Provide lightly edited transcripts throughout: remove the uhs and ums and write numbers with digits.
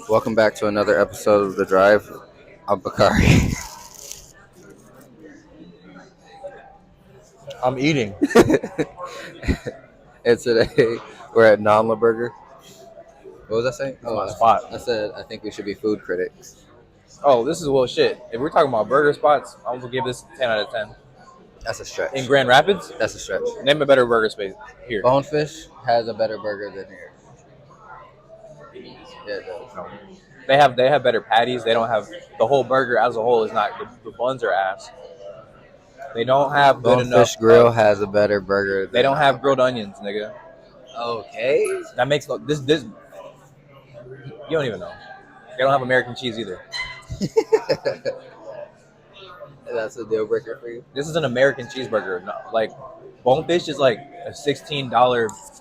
Welcome back to another episode of The Drive. I'm Bakari. I'm eating. And today we're at Nonla Burger. What was I saying? That's my spot. I said I think we should be food critics. Oh, this is shit. If we're talking about burger spots, I'm gonna give this a 10 out of 10. That's a stretch. In Grand Rapids, That's a stretch. name a better burger space here. Bonefish has a better burger than here. Yeah, it does. They have better patties. They don't have the whole burger as a whole is not the buns are ass. They don't have good Bonefish enough. Grill has a better burger. They don't have grilled onions, nigga. Okay. That makes this. You don't even know. They don't have American cheese either. That's a deal breaker for you. This is an American cheeseburger. No, like Bonefish is like a $16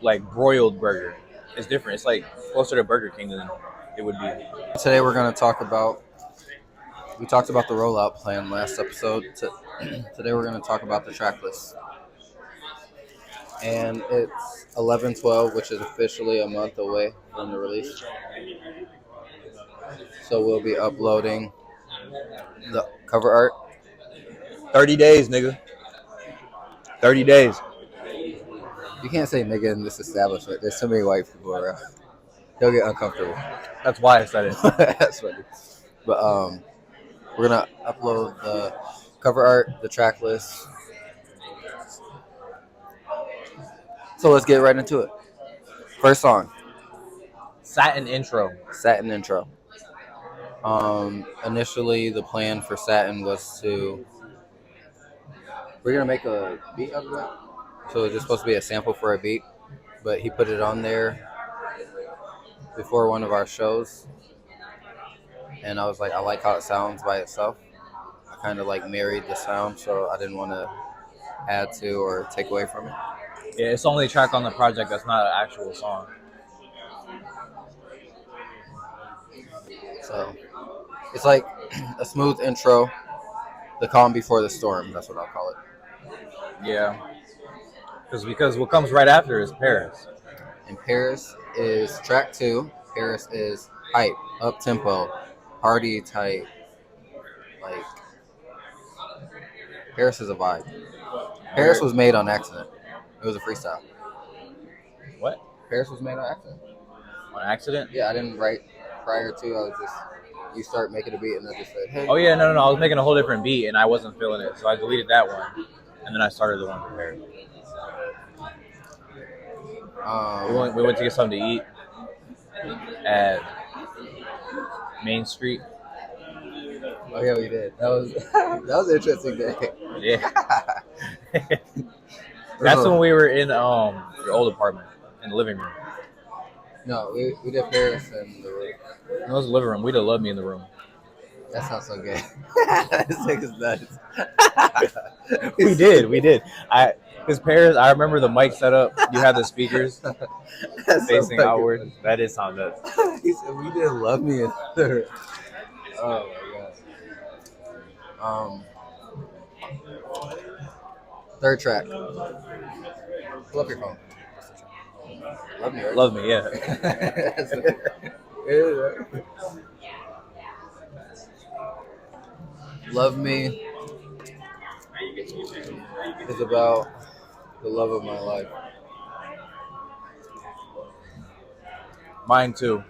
like broiled burger. It's different. It's like closer to Burger King than it would be. Today we're going to talk about. We talked about the rollout plan last episode. Today we're going to talk about the Tracklist. And it's 11/12, which is officially a month away from the release. So we'll be uploading the cover art. 30 days, nigga. 30 days. You can't say nigga in this establishment. There's so many white people around. They'll get uncomfortable. That's why I said it. That's funny. But we're going to upload the cover art, the track list. So let's get right into it. First song. Satin intro. Satin intro. Initially, the plan for Satin was we're going to make a beat out of that. So it's just supposed to be a sample for a beat. But he put it on there before one of our shows. And I was like, I like how it sounds by itself. I kind of like married the sound, so I didn't want to add to or take away from it. Yeah, it's the only track on the project that's not an actual song. So it's like a smooth intro, the calm before the storm. That's what I'll call it. Yeah. Because what comes right after is Paris. And Paris is track 2. Paris is hype, up tempo, party type. Like Paris is a vibe. Paris was made on accident. It was a freestyle. What? Paris was made on accident. On accident? Yeah, I didn't write prior to. I was just, you start making a beat and I just said, hey. Oh, yeah, no. I was making a whole different beat and I wasn't feeling it. So I deleted that one. And then I started the one for Paris. We went to get something to eat at Main Street. Oh, yeah, we did. That was an interesting day. Yeah. That's when we were in your old apartment in the living room. No, we did Paris in the room. It was the living room. We'd have loved me in the room. That sounds so good. This thing is nuts. We did. Because Paris, I remember the mic setup. You had the speakers facing so outward. That did sound nuts. He said, we didn't love me in the room. Oh, my God. Third track. Pull up your phone. Love me, right? Love me, yeah. Love Me is about the love of my life. Mine too.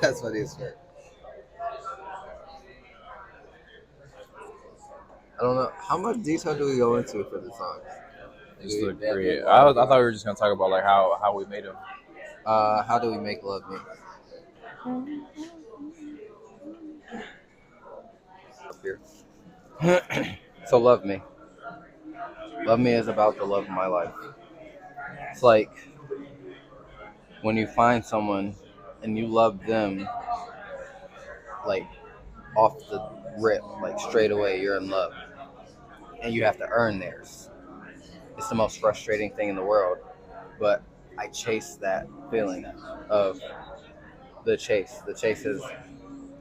That's what he said. I don't know. How much detail do we go into for the songs? Just look great. I thought we were just gonna talk about like how we made them. How do we make Love Me? Up here. So Love Me. Love Me is about the love of my life. It's like when you find someone and you love them, like off the rip, like straight away, you're in love. And you have to earn theirs. It's the most frustrating thing in the world. But I chase that feeling of the chase. The chase is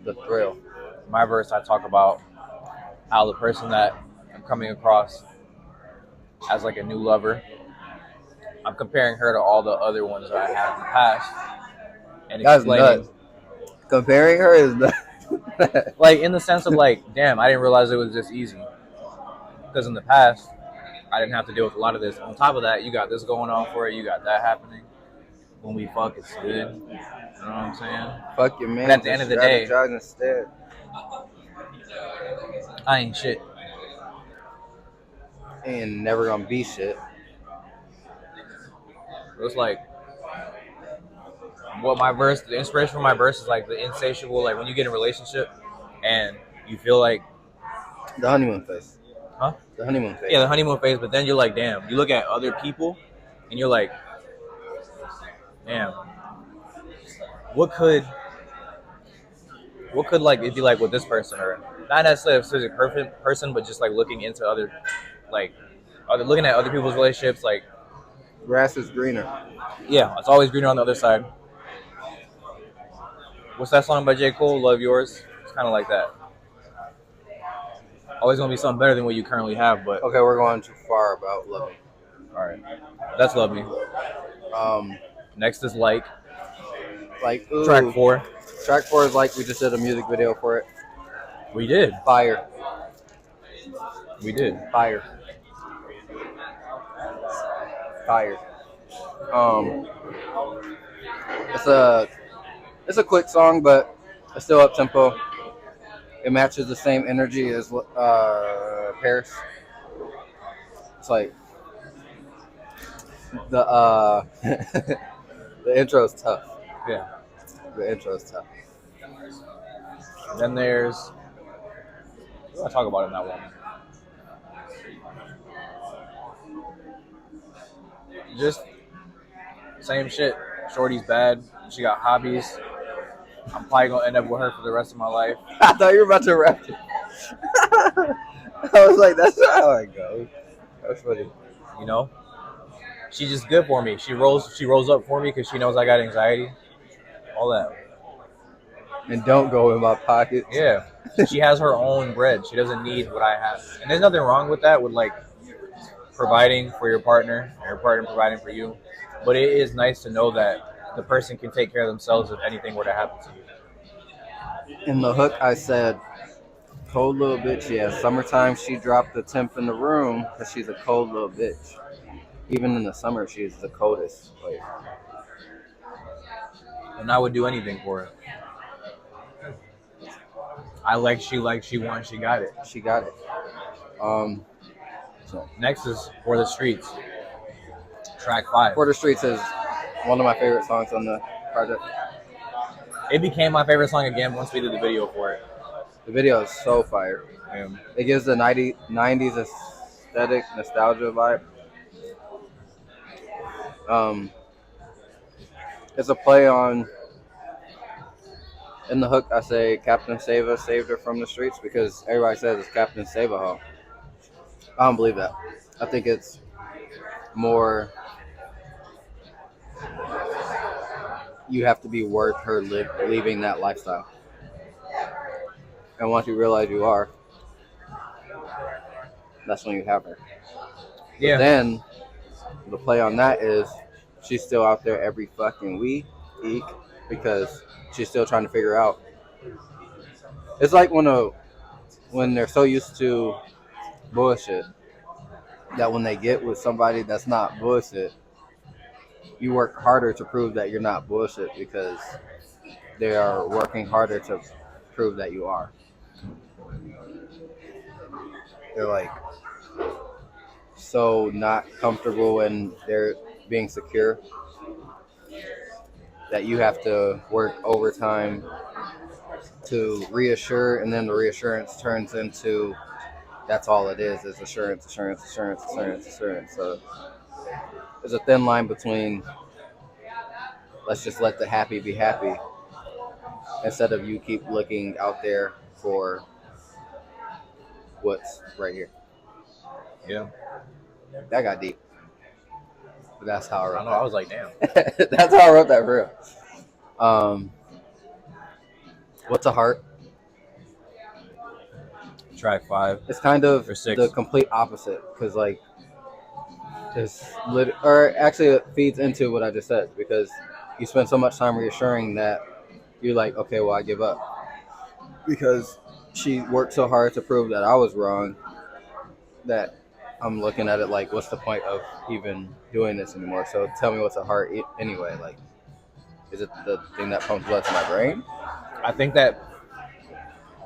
the thrill. My verse, I talk about how the person that I'm coming across as like a new lover, I'm comparing her to all the other ones that I had in the past, and That's explaining nuts. Comparing her is not. Like in the sense of like, damn, I didn't realize it was this easy. Because in the past, I didn't have to deal with a lot of this. On top of that, you got this going on for it. You got that happening. When we fuck, it's good. You know what I'm saying? Fuck your man. But at the end Just of the day, strategize instead. I ain't shit. Ain't never gonna be shit. It's like what my verse, the inspiration for my verse is like the insatiable. Like when you get in a relationship and you feel like, The honeymoon phase. huh? The honeymoon phase. Yeah, the honeymoon phase. But then you're like, damn. You look at other people and you're like, damn. What could like it be like with this person, or not necessarily a specific perfect person, but just like looking into other, like, looking at other people's relationships. Like, Grass is greener. yeah, it's always greener on the other side. What's that song by J. Cole? Love Yours. It's kind of like that. Always gonna be something better than what you currently have, but Okay, we're going too far about loving. all right, that's Love Me. Um, Next is Like ooh, track 4. Track 4 is like we just did a music video for it. We did. Fire. We did. Fire. Fire. It's a quick song, but it's still up tempo. It matches the same energy as Paris. It's like the the intro is tough. Yeah. The intro is tough. Then there's. What do I talk about in that one? Just same shit. Shorty's bad. She got hobbies. I'm probably gonna end up with her for the rest of my life. I thought you were about to rap it. I was like, that's not how it goes. That's funny. You know, she's just good for me. She rolls up for me because she knows I got anxiety. All that. And don't go in my pocket. Yeah. She has her own bread. She doesn't need what I have. And there's nothing wrong with that, with like providing for your partner and your partner providing for you. But it is nice to know that the person can take care of themselves if anything were to happen to you. In the hook, I said, cold little bitch, yeah. Summertime, she dropped the temp in the room because she's a cold little bitch. Even in the summer, she's the coldest. Like, And I would do anything for her. I like, she wants, she got it. she got it. So Next is For the Streets, track 5. For the Streets is one of my favorite songs on the project. It became my favorite song again once we did the video for it. The video is so fire. It gives the 90s aesthetic, nostalgia vibe. It's a play on. In the hook, I say Captain Sava saved her from the streets because everybody says it's Captain Sava. I don't believe that. I think it's more. You have to be worth her leaving that lifestyle. And once you realize you are, that's when you have her. Yeah. But then the play on that is she's still out there every fucking week because she's still trying to figure out. It's like when they're so used to bullshit that when they get with somebody that's not bullshit, you work harder to prove that you're not bullshit because they are working harder to prove that you are. They're like so not comfortable and they're being secure that you have to work overtime to reassure, and then the reassurance turns into that's all it is assurance. So there's a thin line between let's just let the happy be happy instead of you keep looking out there for what's right here. Yeah. That got deep. But that's how I wrote I know. I was like, damn. That's how I wrote that for real. What's a heart? Track 5. It's kind of Or 6. the complete opposite because like or actually it feeds into what I just said because you spend so much time reassuring that you're like, okay, well, I give up because she worked so hard to prove that I was wrong that I'm looking at it like, what's the point of even doing this anymore? So tell me what's at heart anyway. Like, is it the thing that pumps blood to my brain? I think that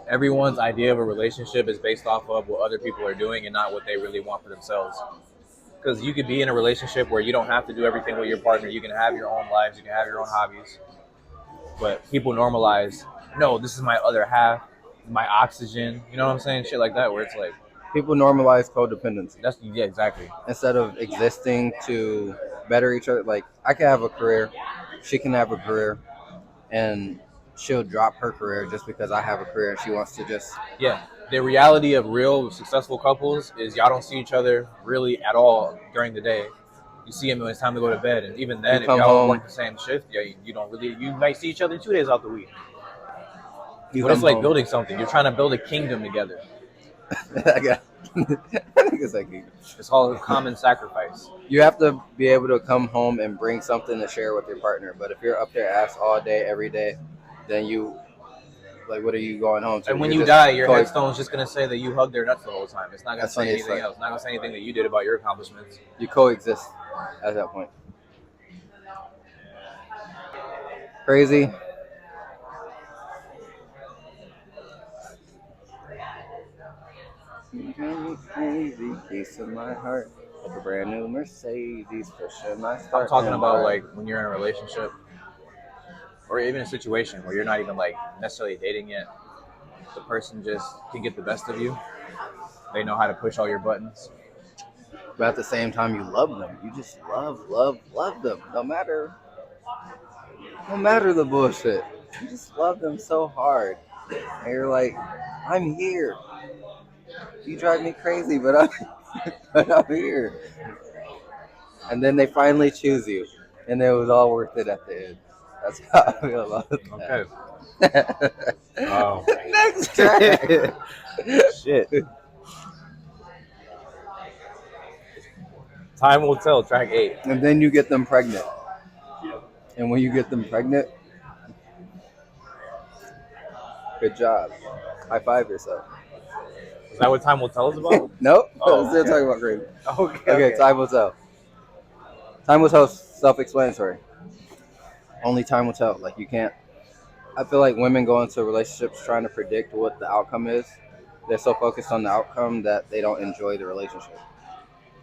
everyone's idea of a relationship is based off of what other people are doing and not what they really want for themselves. Because you could be in a relationship where you don't have to do everything with your partner. You can have your own lives. You can have your own hobbies. But people normalize, no, this is my other half, my oxygen. You know what I'm saying? Shit like that, where it's like, People normalize codependency that's, yeah, exactly. instead of existing to better each other. Like, I can have a career, she can have a career, and she'll drop her career just because I have a career and she wants to just. Yeah. The reality of real successful couples is y'all don't see each other really at all during the day. You see them when it's time to go to bed, and even then, You if come y'all home, work the same shift, yeah, you don't really. You might see each other 2 days out the week. you But it's come like home. building something. You're trying to build a kingdom together. I got. I think it's like It's all common sacrifice. you have to be able to come home and bring something to share with your partner. But if you're up their ass all day, every day, then you like, what are you going home to? And when You're you just die, your toy. headstone's just gonna say that you hugged their nuts the whole time. It's not gonna That's say funny. It's anything like else. It's not gonna say anything that you did about your accomplishments. you coexist at that point. Crazy. Crazy piece of my heart. Like a brand new Mercedes pushing my I'm start. talking about like when you're in a relationship or even a situation where you're not even like necessarily dating yet. The person just can get the best of you. They know how to push all your buttons. But at the same time, you love them. You just love them. No matter the bullshit. You just love them so hard. And you're like, I'm here. You drive me crazy, but I'm here. And then they finally choose you, and it was all worth it at the end. That's how I feel about Okay. that. Oh. Next track. Shit. Time will tell. Track 8. And then you get them pregnant. And when you get them pregnant, good job. High five yourself. Is that what time will tell is about? Nope. Oh, Still okay. talking about crazy. Okay. Okay, time will tell. Time will tell is self-explanatory. Only time will tell. Like, you can't. I feel like women go into relationships trying to predict what the outcome is. They're so focused on the outcome that they don't enjoy the relationship.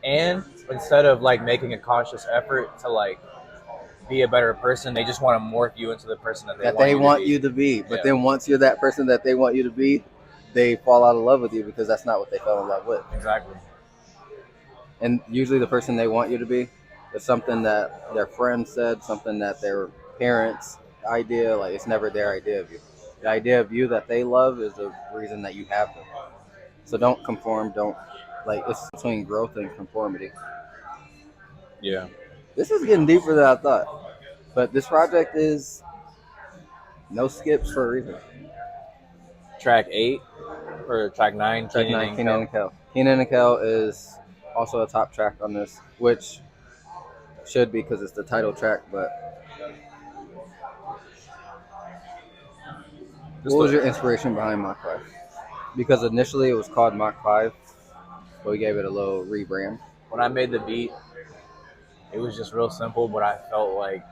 And instead of like making a conscious effort to like be a better person, they just want to morph you into the person that They want you you to be. But Yeah. then once you're that person that they want you to be, they fall out of love with you because that's not what they fell in love with. Exactly. And usually the person they want you to be is something that their friends said, something that their parents' idea, like it's never their idea of you. The idea of you that they love is the reason that you have them. So don't conform, don't, like, it's between growth and conformity. Yeah. This is getting deeper than I thought. But this project is no skips for a reason. Track 8 or track 9. Track Keenan 9, and Kenan Kel. and Kel. Kenan and Kel is also a top track on this, which should be because it's the title track. But what was your inspiration behind Mach 5? Because initially it was called Mach 5, but we gave it a little rebrand. When I made the beat, it was just real simple, but I felt like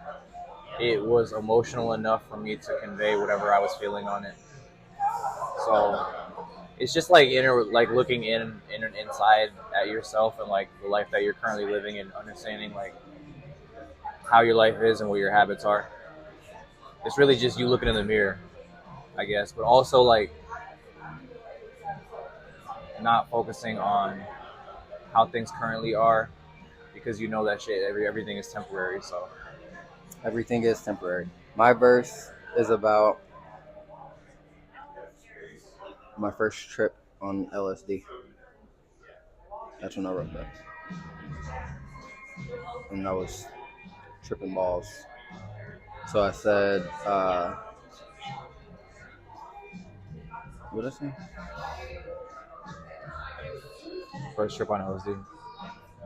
it was emotional enough for me to convey whatever I was feeling on it. So it's just like like looking inside at yourself and like the life that you're currently living and understanding like how your life is and what your habits are. It's really just you looking in the mirror, I guess, but also like not focusing on how things currently are because you know that shit everything is temporary. So Everything is temporary. My verse is about my first trip on LSD. That's when I wrote that. And I was tripping balls. So I said, what did I say? first trip on LSD.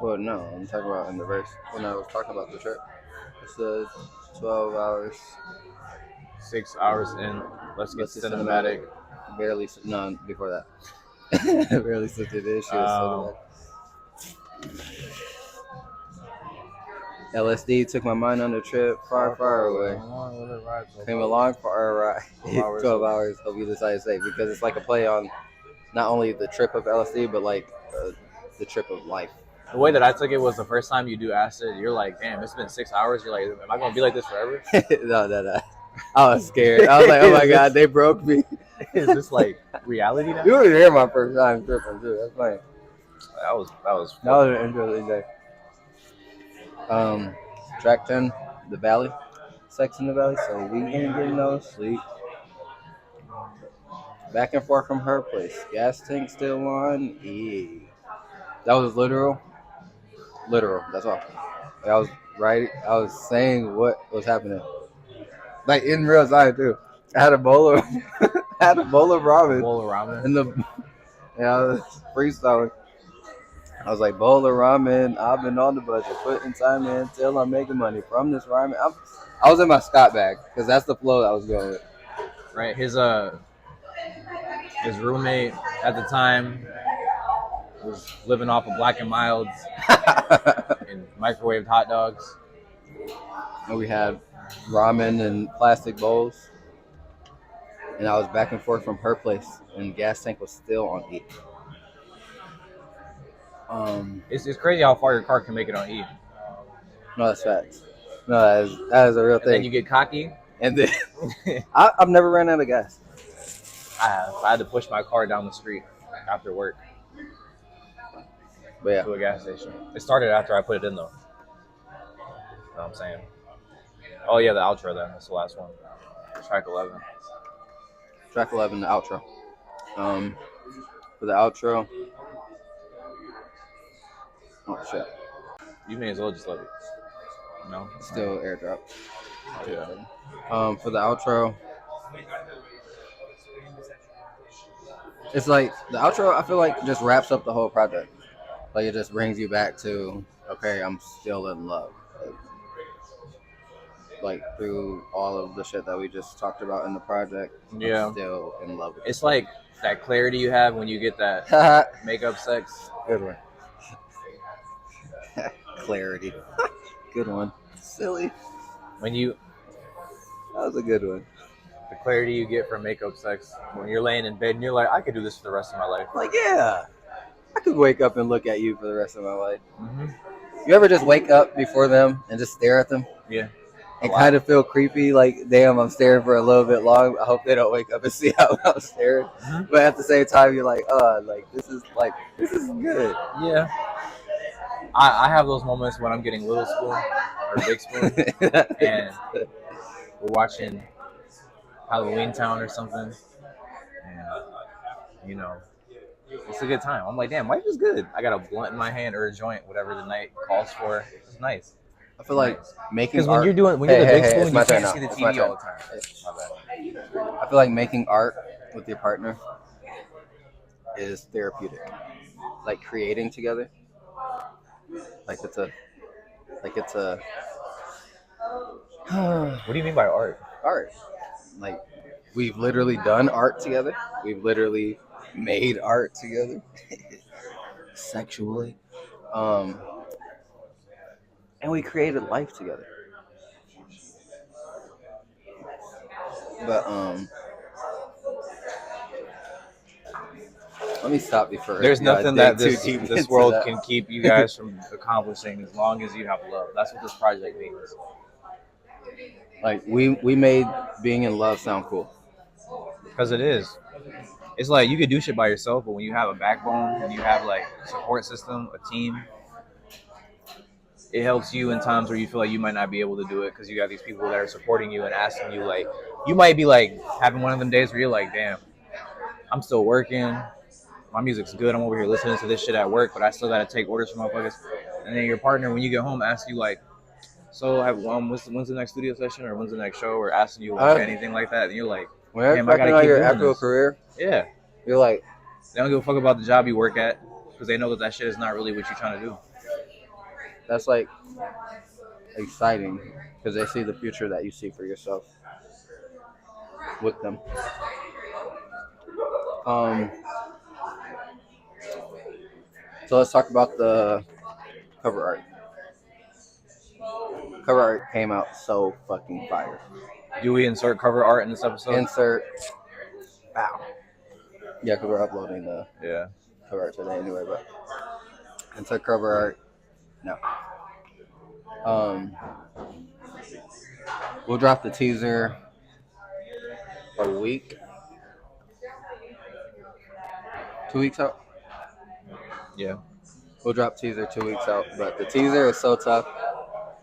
Well, no, I'm talking about in the verse when I was talking about the trip. It says 12 hours 6 hours in. Let's get cinematic. Barely, no, before that. Barely slipped it in. She was Um, LSD took my mind on a trip far, far away. Came along for a ride. 12 hours. Hope you decide to stay because it's like a play on not only the trip of LSD, but like the trip of life. The way that I took it was the first time you do acid, you're like, damn, it's been 6 hours. You're like, am I gonna be like this forever? No. I was scared. I was like, oh my god, they broke me. Is this like reality now? You were here my first time tripping too. That's funny. That was an interesting day. Track 10, the Valley. Sex in the Valley. So we ain't getting no sleep. Back and forth from her place. Gas tank still on. E. That was literal. Literal. That's all. I was right. I was saying what was happening. Like in real time too. I had a bowl of ramen. bowl of ramen. I was freestyling. I was like, bowl of ramen. I've been on the budget, putting time in till I'm making money from this ramen. I was in my Scott bag because that's the flow I was going with. Right. His roommate at the time was living off of Black and Milds and microwaved hot dogs. And we had ramen in plastic bowls. And I was back and forth from her place, and gas tank was still on E. It's crazy how far your car can make it on E. No, that's facts. No, that is a real And thing. then you get cocky. And then I've never ran out of gas. I had to push my car down the street after work. But yeah. To a gas station. It started after I put it in though. You know what I'm saying? Oh yeah, the outro then. That's the last one. Track 11. Track 11, the outro. For the outro. Oh shit. You may as well just let it. No? Still airdrop. Yeah. For the outro. It's like the outro I feel like just wraps up the whole project. Like it just brings you back to, okay, I'm still in love. Like through all of the shit that we just talked about in the project, yeah. I'm still in love with it's like that clarity you have when you get that makeup sex. Good one. Clarity. Good one. Silly. When you That was a good one. The clarity you get from makeup sex when you're laying in bed and you're like, I could do this for the rest of my life. Like, yeah. I could wake up and look at you for the rest of my life. Mm-hmm. You ever just wake up before them and just stare at them? Yeah. And kind of feel creepy, like, damn, I'm staring for a little bit long. I hope they don't wake up and see how I'm staring. Mm-hmm. But at the same time, you're like, this is good. Yeah. I have those moments when I'm getting little spoon or big spoon and we're watching Halloween Town or something. And, it's a good time. I'm like, damn, life is good. I got a blunt in my hand or a joint, whatever the night calls for. It's nice. I feel like making because when you're the big spoon, you can't see the TV all the time. My bad. I feel like making art with your partner is therapeutic. Like creating together. Like it's a. What do you mean by art? Art. Like we've literally done art together. We've literally made art together. Sexually. And we created life together. But let me stop you first. There's nothing that this world can keep you guys from accomplishing as long as you have love. That's what this project means. Like we made being in love sound cool. Because it is. It's like you could do shit by yourself, but when you have a backbone and you have like a support system, a team, it helps you in times where you feel like you might not be able to do it because you got these people that are supporting you and asking you, like, you might be like having one of them days where you're like, damn, I'm still working. My music's good. I'm over here listening to this shit at work, but I still got to take orders from motherfuckers. And then your partner, when you get home, asks you, like, so when's the next studio session or when's the next show, or asking you like, anything like that. And you're like, damn, I gotta keep your actual career. Yeah. You're like, they don't give a fuck about the job you work at because they know that shit is not really what you're trying to do. That's like exciting because they see the future that you see for yourself. with them. Um, so let's talk about the cover art. Cover art came out so fucking fire. Do we insert cover art in this episode? Insert. Wow. Yeah, because we're uploading the Yeah. cover art today anyway, but insert cover art. No. We'll drop the teaser a week. 2 weeks out. Yeah. We'll drop teaser 2 weeks out, but the teaser is so tough.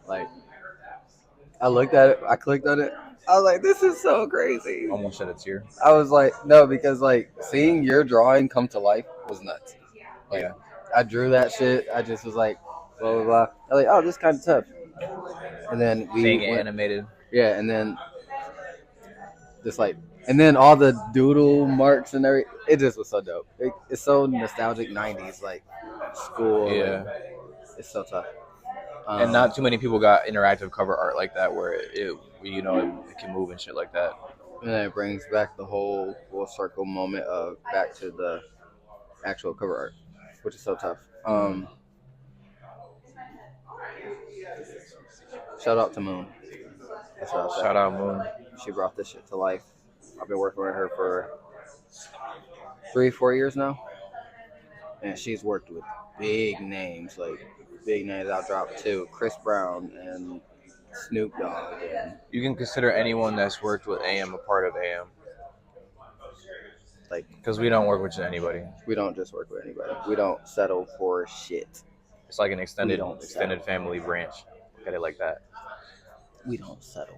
Like, I looked at it, I clicked on it. I was like, this is so crazy. Almost shed a tear. I was like, no, because like seeing your drawing come to life was nuts. Like, Yeah. I drew that shit. I just was like, blah blah blah. I was like, oh, this is kind of tough. And then we Seeing it went, animated. yeah, and then just like, and then all the doodle marks and everything. It just was so dope. It's so nostalgic, '90s like school. Yeah. Like, it's so tough. And not too many people got interactive cover art like that, where it can move and shit like that. And then it brings back the whole full circle moment of back to the actual cover art, which is so tough. Shout out to Moon. That's what I said. Shout out Moon. She brought this shit to life. I've been working with her for 3-4 years now, and she's worked with big names. Like big names. I'll drop too. Chris Brown and Snoop Dogg. And You can consider anyone that's worked with AM a part of AM. like, because we don't work with anybody. We don't just work with anybody. We don't settle for shit. It's like an extended family branch. Look at it like that. We don't settle.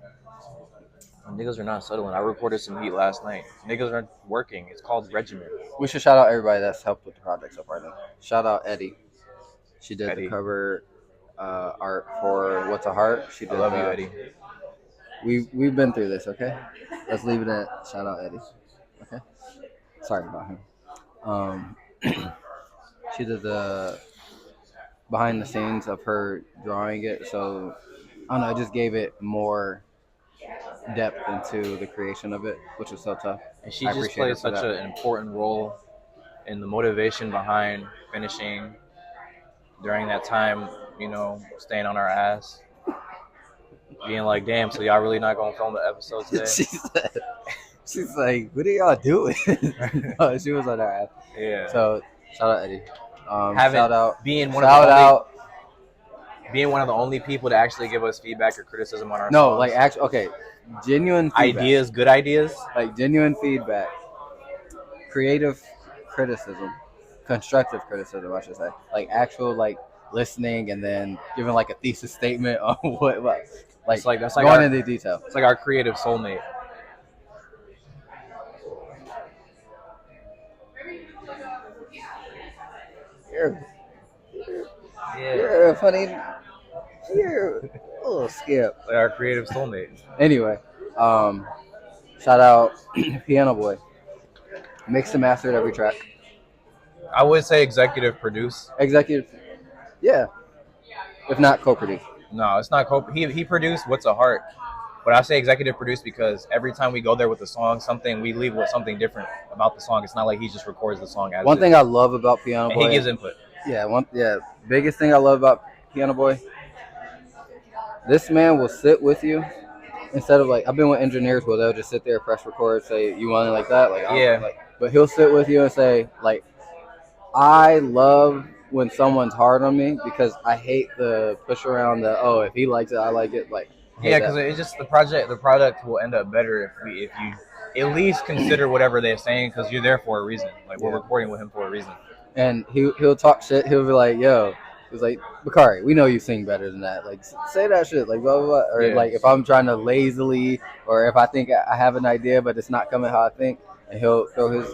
Niggas are not settling. I recorded some heat last night. Niggas aren't working. It's called Regiment. We should shout out everybody that's helped with the project so far. Shout out Eddie. She did the cover art for What's a Heart. She did. I love you, Eddie. We've been through this. Okay, let's leave it at shout out Eddie. Okay, sorry about him. She did the behind the scenes of her drawing it, so I don't know. I just gave it more depth into the creation of it, which was so tough. And she just plays such an important role in the motivation behind finishing during that time, staying on our ass. Being like, damn, so y'all really not going to film the episode today? She's like, what are y'all doing? Oh, she was on our ass. Yeah. So, shout out Eddie. Shout out. Being one of the only people to actually give us feedback or criticism on our songs. Like, actually, okay. Genuine feedback. Ideas, good ideas. Like, genuine feedback. Creative criticism. Constructive criticism, I should say. Like, actual, like, listening and then giving, like, a thesis statement on what that's like going into detail. It's like our creative soulmate. You're a funny. You're a little skip. Like our creative soulmate. Anyway, shout out Piano Boy. Mixed and mastered every track. I would say executive produce. Yeah. If not co-produce. No, it's not he produced What's a Heart. But I say executive produce because every time we go there with the song, we leave with something different about the song. It's not like he just records the song as One thing I love about Piano Boy. He gives input. Biggest thing I love about Piano Boy. This man will sit with you instead of like I've been with engineers where they'll just sit there, press record, say you want it like that, but he'll sit with you and say like, I love when someone's hard on me because I hate the push around if he likes it, I like it. Like, because it's just the product will end up better if you at least consider whatever they're saying because you're there for a reason. Like we're recording with him for a reason. And he'll talk shit. He'll be like, yo, he's like, Bakari, we know you sing better than that. Like, say that shit. Like, blah, blah, blah. Or like if I'm trying to lazily or if I think I have an idea but it's not coming how I think, and he'll throw his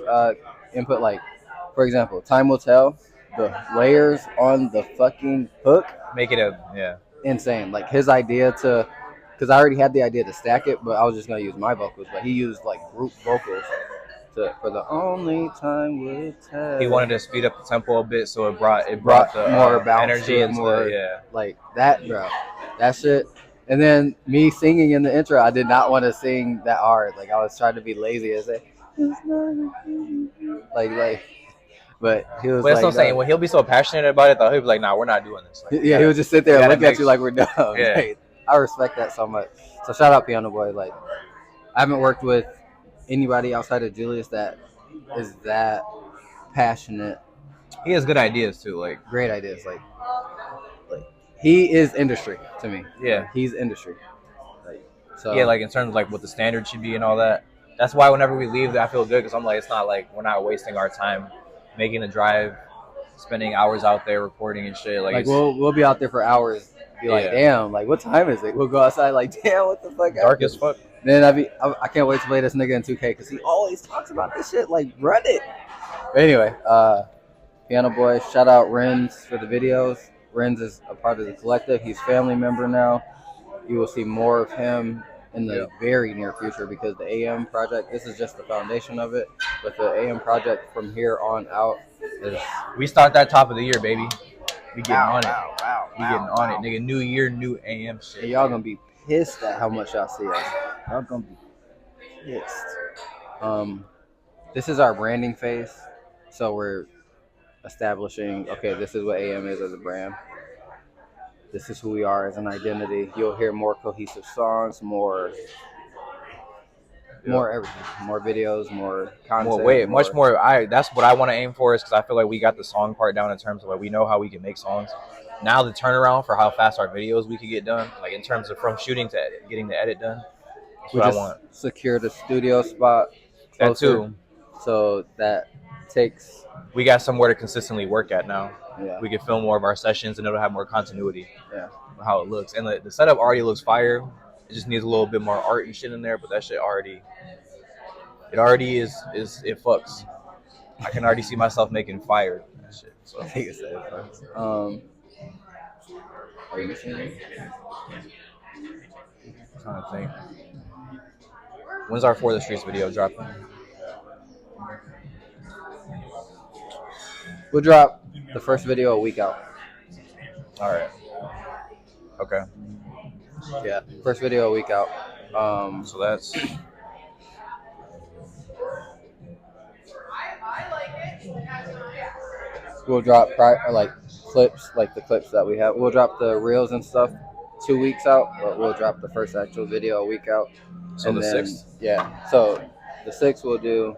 input. Like, for example, Time Will Tell, the layers on the fucking hook. Make it insane. Like his idea because I already had the idea to stack it, but I was just going to use my vocals. But he used like group vocals for the only time will tell. He wanted to speed up the tempo a bit, so it brought the more bounce energy and more like that, bro. That shit. And then me singing in the intro, I did not want to sing that hard. Like I was trying to be lazy and say, like. But he was But that's what like, I'm saying. no. When he'll be so passionate about it, though, he'll be like, "Nah, we're not doing this." Like, Yeah, he would just sit there and look at you like we're dumb. Yeah. Like, I respect that so much. So shout out Piano Boy. Like I haven't worked with anybody outside of Julius that is that passionate. He has good ideas too. Like Great ideas. Like he is industry to me. Yeah. Like, he's industry. Like so. Yeah, like in terms of like what the standard should be and all that. That's why whenever we leave, I feel good because I'm like, it's not like we're not wasting our time making the drive, spending hours out there recording and shit. Like we'll be out there for hours. Be like, damn, like what time is it? We'll go outside like, damn, what the fuck? Dark as fuck. Then I can't wait to play this nigga in 2K because he always talks about this shit. Like, run it. But anyway, Piano Boy, shout out Renz for the videos. Renz is a part of the collective. He's family member now. You will see more of him in the very near future because the AM project, this is just the foundation of it. But the AM project from here on out is... We start that top of the year, baby. We getting on it. We getting on it. Nigga, new year, new AM shit. And y'all gonna be pissed at how much y'all see us. Y'all gonna be pissed. This is our branding phase. So we're establishing, okay, this is what AM is as a brand. This is who we are as an identity. You'll hear more cohesive songs, more everything, more videos, more content. Much more. That's what I want to aim for is because I feel like we got the song part down in terms of like we know how we can make songs. Now the turnaround for how fast our videos we could get done, like in terms of from shooting to getting the edit done. That's what I want. Secured a studio spot. That too. So that takes. We got somewhere to consistently work at now. Yeah. We can film more of our sessions and it'll have more continuity. Yeah. How it looks. And the setup already looks fire. It just needs a little bit more art and shit in there, but that shit already it fucks. I can already see myself making fire that shit. So I think it's that. Are you saying? I'm trying to think. When's our For the Streets video dropping? We'll drop the first video a week out. All right. Okay. Yeah, first video a week out. So that's. We'll drop like clips, like the clips that we have. We'll drop the reels and stuff 2 weeks out, but we'll drop the first actual video a week out. So and the then, 6th? Yeah. So the 6th we'll do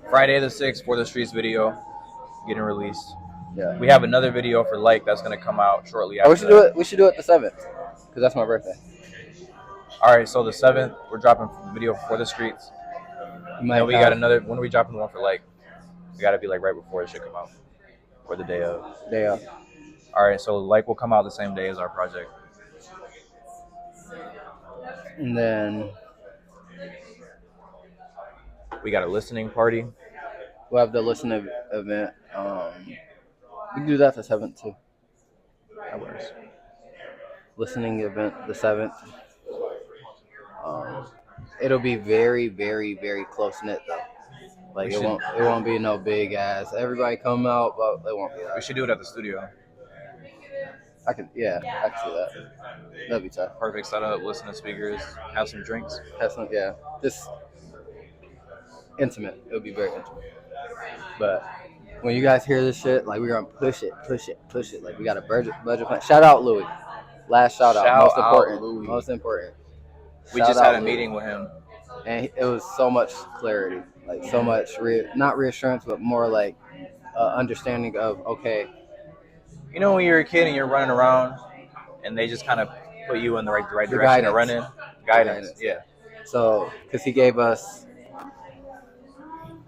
Friday the 6th For the Streets video getting released. Yeah. We have another video for Like that's gonna come out shortly after. We should do it the 7th because that's my birthday. All right, so the 7th we're dropping the video For the Streets. And we got another. When are we dropping the one for Like? We gotta be like right before it should come out, or the day of. Day of. All right, so Like will come out the same day as our project. And then we got a listening party. We'll have the listening event. We can do that the 7th too. That works. Listening event the 7th. It'll be very, very, very close knit though. Like it won't be no big ass. Everybody come out, but it won't be that. We should do it at the studio. I can see that. That'd be tough. Perfect setup. Listen to speakers. Have some drinks. Just intimate. It would be very intimate. But when you guys hear this shit, like we're gonna push it. Like we got a budget plan. Shout out Louis. Last shout out. Most important. We just had a meeting with him, and it was so much clarity, like so much not reassurance, but more like understanding of okay. You know when you're a kid and you're running around, and they just kind of put you in the right direction guidance. to run in. Guidance. Yeah. So, because he gave us,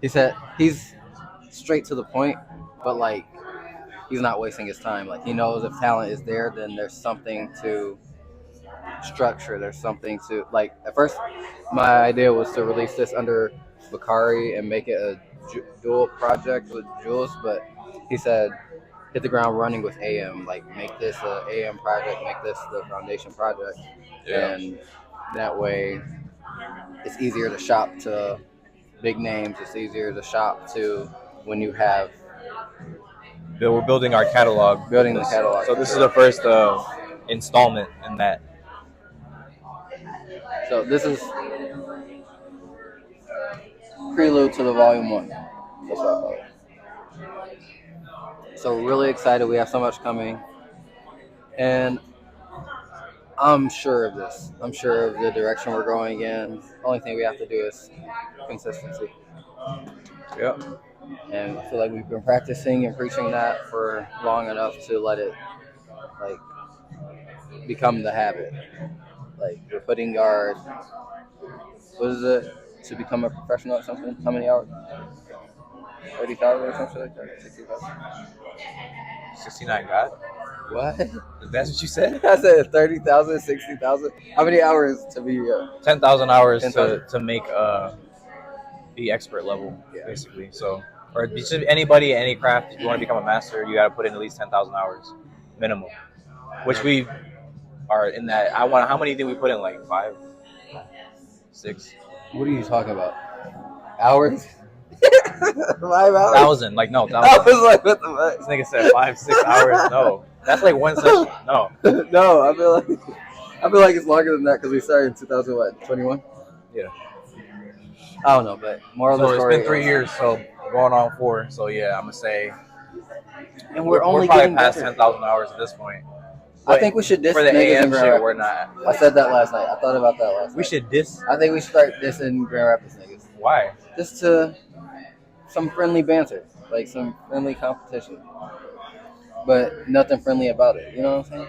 he said he's straight to the point, but like he's not wasting his time. Like he knows if talent is there, then there's something to structure. There's something to like. At first, my idea was to release this under Bakari and make it a dual project with Jules, but he said hit the ground running with AM. Like make this a AM project, make this the foundation project, and that way it's easier to shop to big names. It's easier to shop to when you have. We're building our catalog. Building the catalog. So this is the first installment in that. So this is prelude to the volume 1. That's what I call it. So we're really excited. We have so much coming, and I'm sure of this. I'm sure of the direction we're going in. The only thing we have to do is consistency. Yep. And I feel like we've been practicing and preaching that for long enough to let it like become the habit. Like we're putting our what is it to become a professional at something? How many hours? 30,000 or something like that? 60,000? 69 God. What? That's what you said? I said 30,000, 60,000. How many hours to be 10,000 hours 10,000. to make the expert level, Yeah. basically. So, or just anybody, any craft, if you want to become a master, you got to put in at least 10,000 hours minimum, which we are in that. How many did we put in? Like 5, 6? What are you talking about? Hours? 5 hours? 1,000? Like no, I 1,000. was like, what the This nigga said 5, 6 hours. No, that's like one session. No. fuck? No, I feel like it's longer than that because we started in 2021. Yeah. I don't know, but more of the So it's story. been 3 years, so going on 4. So yeah, I'm gonna say, And we're only probably getting past better. 10,000 hours at this point. I think we should diss for the niggas in AM Grand shit. Rapids. We're not. I said that last night. I thought about that last night. We should diss. I think we should start dissing Grand Rapids niggas. Why? Just to some friendly banter, like some friendly competition. But nothing friendly about it. You know what I'm saying?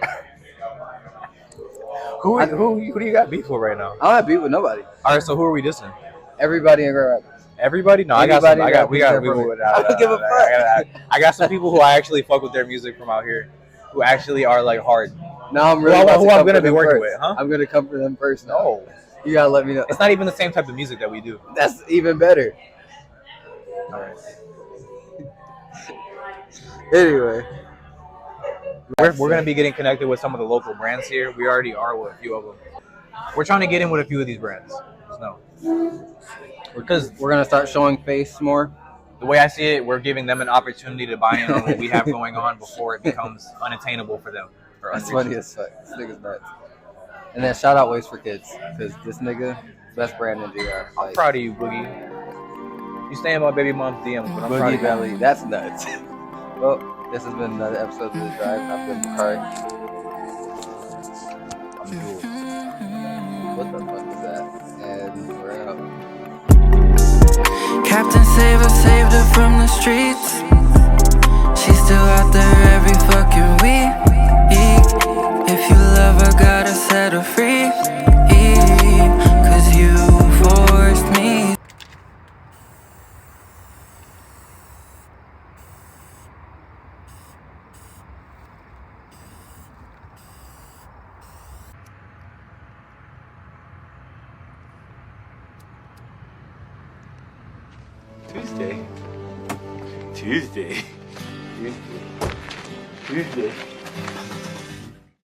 Who do you got beef with right now? I don't have beef with nobody. All right, so who are we dissing? Everybody in Grand Rapids. Everybody? No, Anybody I got that thinks people. they're I don't give a fuck. I got some people who I actually fuck with their music from out here, who actually are like hard. Now I'm really who I'm gonna be working with, huh? I'm gonna come for them first. Now. No, You gotta let me know. it's not even the same type of music that we do. That's even better. All right. Anyway, We're gonna be getting connected with some of the local brands here. We already are with a few of them. We're trying to get in with a few of these brands. Just know. Because we're gonna start showing face more. the way I see it, we're giving them an opportunity to buy in on what we have going on before it becomes unattainable for them. That's funny as fuck. This nigga's nuts. And then shout out Ways for Kids, because this nigga, best brand in GR. I'm proud of you, Boogie. You stay in my baby mom's DMs, but I'm proud of Boogie you. Belly, that's nuts. Well, this has been another episode of The Drive. I've been Bakari. I'm Jules. What the fuck is that? And we're out. Captain Saver saved her from the streets. She's still out there every fucking week. If you love her, gotta set her free. 'Cause you forced me. Tuesday.